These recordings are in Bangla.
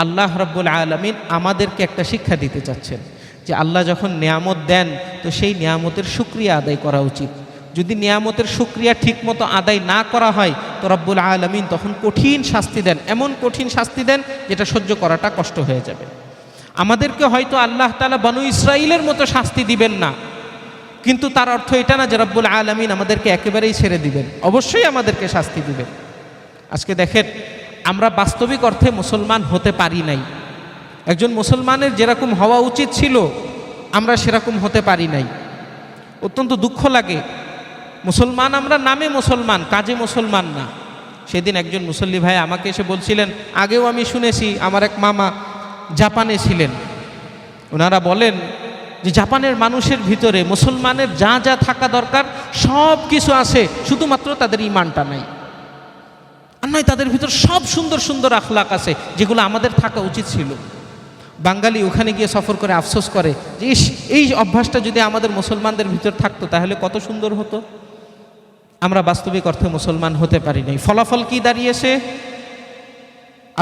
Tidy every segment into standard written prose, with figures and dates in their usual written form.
আল্লাহ রাব্বুল আলামিন আমাদেরকে একটা শিক্ষা দিতে চাচ্ছেন যে আল্লাহ যখন নিয়ামত দেন তো সেই নিয়ামতের শুকরিয়া আদায় করা উচিত। যদি নিয়ামতের শুকরিয়া ঠিকমতো আদায় না করা হয় তো রব্বুল আলামিন তখন কঠিন শাস্তি দেন, এমন কঠিন শাস্তি দেন যেটা সহ্য করাটা কষ্ট হয়ে যাবে। আমাদেরকে হয়তো আল্লাহ তাআলা বনু ইসরাঈলের মতো শাস্তি দিবেন না, কিন্তু তার অর্থ এটা না যে রব্বুল আলামিন আমাদেরকে একেবারেই ছেড়ে দিবেন, অবশ্যই আমাদেরকে শাস্তি দিবেন। আজকে দেখেন, আমরা বাস্তবিক অর্থে মুসলমান হতে পারি নাই। একজন মুসলমানের যেরকম হওয়া উচিত ছিল আমরা সেরকম হতে পারি নাই। অত্যন্ত দুঃখ লাগে, মুসলমান আমরা, নামে মুসলমান, কাজে মুসলমান না। সেদিন একজন মুসল্লি ভাই আমাকে এসে বলছিলেন, আগেও আমি শুনেছি, আমার এক মামা জাপানে ছিলেন, ওনারা বলেন যে জাপানের মানুষের ভিতরে মুসলমানের যা যা থাকা দরকার সব কিছু আছে, শুধুমাত্র তাদের ঈমানটা নাই। আর নয়, তাদের ভিতর সব সুন্দর সুন্দর আখলাক আছে যেগুলো আমাদের থাকা উচিত ছিল। বাঙালি ওখানে গিয়ে সফর করে আফসোস করে যে এই অভ্যাসটা যদি আমাদের মুসলমানদের ভিতর থাকতো তাহলে কত সুন্দর হতো। আমরা বাস্তবিক অর্থে মুসলমান হতে পারি নাই। ফলাফল কি দাঁড়িয়েছে?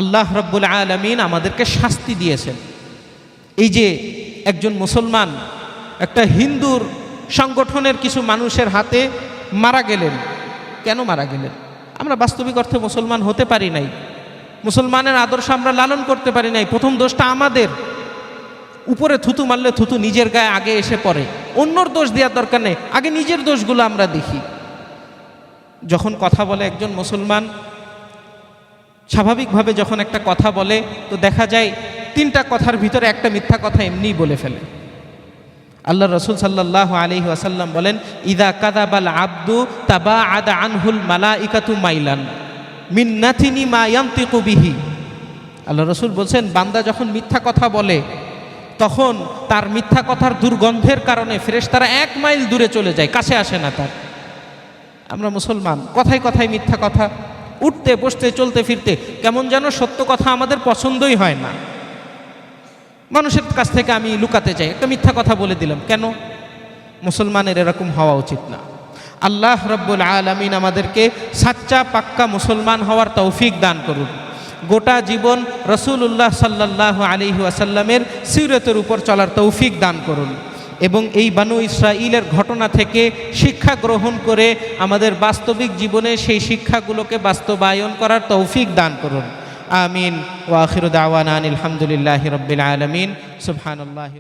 আল্লাহ রাব্বুল আলামিন আমাদেরকে শাস্তি দিয়েছেন। এই যে একজন মুসলমান একটা হিন্দুর সংগঠনের কিছু মানুষের হাতে মারা গেলেন, কেন মারা গেলেন? আমরা বাস্তবিক অর্থে মুসলমান হতে পারি নাই, মুসলমানের আদর্শ আমরা লালন করতে পারি নাই। প্রথম দোষটা আমাদের। উপরে থুতু মারলে থুতু নিজের গায়ে আগে এসে পড়ে, অন্যর দোষ দেওয়ার দরকার নেই, আগে নিজের দোষগুলো আমরা দেখি। যখন কথা বলে একজন মুসলমান, স্বাভাবিকভাবে যখন একটা কথা বলে তো দেখা যায় 3টা কথার ভিতরে একটা মিথ্যা কথা এমনিই বলে ফেলে। আল্লাহ রাসূল সাল্লাল্লাহু আলাইহি ওয়াসাল্লাম বলেন, ইদা কাযাবাল আবদু তাবাআদা আনহুল মালাইকাতু মাইলান মিন নাতিনি মা ইয়ানতিকু বিহি। আল্লাহ রাসূল বলছেন, বান্দা যখন মিথ্যা কথা বলে তখন তার মিথ্যা কথার দুর্গন্ধের কারণে ফেরেশতারা 1 মাইল দূরে চলে যায়, কাছে আসে না তার। আমরা মুসলমান, কথায় কথায় মিথ্যা কথা, উঠতে বসতে চলতে ফিরতে কেমন যেন সত্য কথা আমাদের পছন্দই হয় না। মানুষের কাছ থেকে আমি লুকাতে চাই, একটা মিথ্যা কথা বলে দিলাম, কেন? মুসলমানের এরকম হওয়া উচিত না। আল্লাহ রাব্বুল আলামিন আমাদেরকে সাচ্চা পাক্কা মুসলমান হওয়ার তৌফিক দান করুন। গোটা জীবন রাসূলুল্লাহ সাল্লাল্লাহু আলাইহি ওয়াসাল্লামের সিরাতের উপর চলার তৌফিক দান করুন এবং এই বনু ইসরাঈলের ঘটনা থেকে শিক্ষা গ্রহণ করে আমাদের বাস্তবিক জীবনে সেই শিক্ষাগুলোকে বাস্তবায়ন করার তৌফিক দান করুন। আমিন। ওয়া আখিরু দাওয়ানা আনিল হামদুলিল্লাহি রাব্বিল আলামিন। সুবহানাল্লাহি।